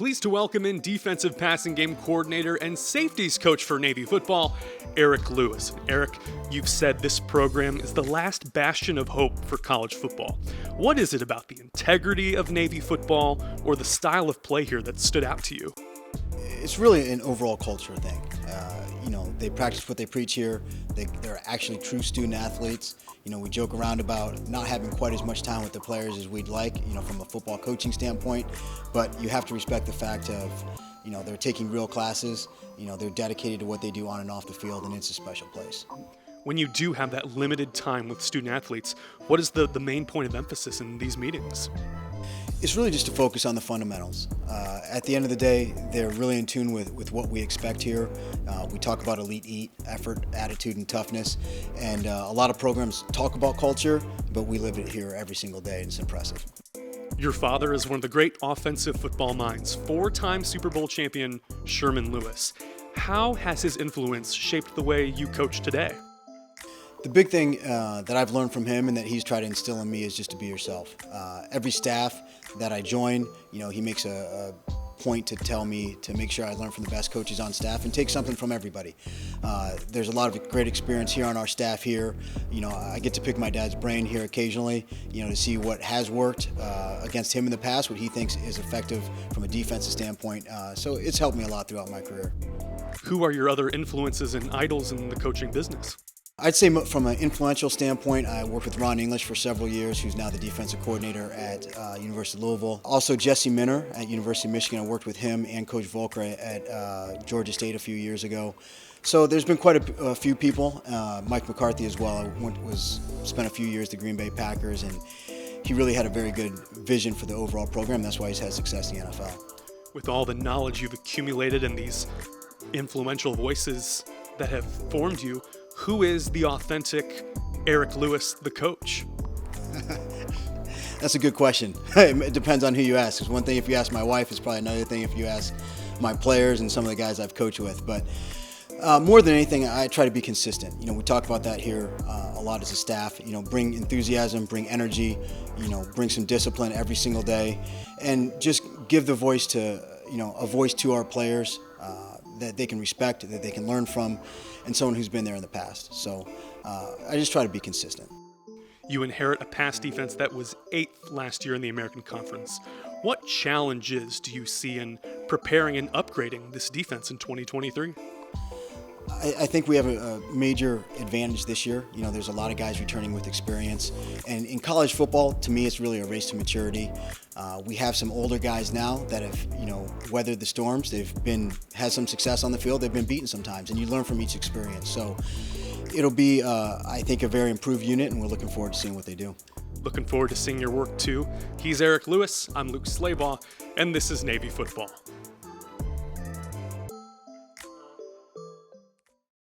Pleased to welcome in defensive passing game coordinator and safeties coach for Navy football, Eric Lewis. Eric, you've said this program is the last bastion of hope for college football. What is it about the integrity of Navy football or the style of play here that stood out to you? It's really an overall culture thing. They practice what they preach here. They're actually true student athletes. We joke around about not having quite as much time with the players as we'd like, from a football coaching standpoint. But you have to respect the fact of, they're taking real classes. They're dedicated to what they do on and off the field, and it's a special place. When you do have that limited time with student athletes, what is the main point of emphasis in these meetings? It's really just to focus on the fundamentals. At the end of the day, they're really in tune with what we expect here. We talk about elite eat, effort, attitude, and toughness. And a lot of programs talk about culture, but we live it here every single day, and it's impressive. Your father is one of the great offensive football minds, four-time Super Bowl champion Sherman Lewis. How has his influence shaped the way you coach today? The big thing that I've learned from him and that he's tried to instill in me is just to be yourself. Every staff that I join, he makes a point to tell me to make sure I learn from the best coaches on staff and take something from everybody. There's a lot of great experience here on our staff here. I get to pick my dad's brain here occasionally, to see what has worked against him in the past, what he thinks is effective from a defensive standpoint. So it's helped me a lot throughout my career. Who are your other influences and idols in the coaching business? I'd say from an influential standpoint, I worked with Ron English for several years, who's now the defensive coordinator at University of Louisville. Also, Jesse Minner at University of Michigan. I worked with him and Coach Volker at Georgia State a few years ago. So there's been quite a few people. Mike McCarthy as well. I spent a few years at the Green Bay Packers, and he really had a very good vision for the overall program. That's why he's had success in the NFL. With all the knowledge you've accumulated and these influential voices that have formed you, who is the authentic Eric Lewis, the coach? That's a good question. It depends on who you ask. It's one thing if you ask my wife, it's probably another thing if you ask my players and some of the guys I've coached with. But more than anything, I try to be consistent. We talk about that here a lot as a staff. Bring enthusiasm, bring energy, bring some discipline every single day, and just give the voice to, a voice to our players that they can respect, that they can learn from, and someone who's been there in the past. So I just try to be consistent. You inherit a pass defense that was 8th last year in the American Conference. What challenges do you see in preparing and upgrading this defense in 2023? I think we have a major advantage this year. There's a lot of guys returning with experience. And in college football, to me, it's really a race to maturity. We have some older guys now that have, weathered the storms. They've had some success on the field. They've been beaten sometimes, and you learn from each experience. So it'll be, I think, a very improved unit, and we're looking forward to seeing what they do. Looking forward to seeing your work, too. He's Eric Lewis. I'm Luke Slabaugh, and this is Navy Football.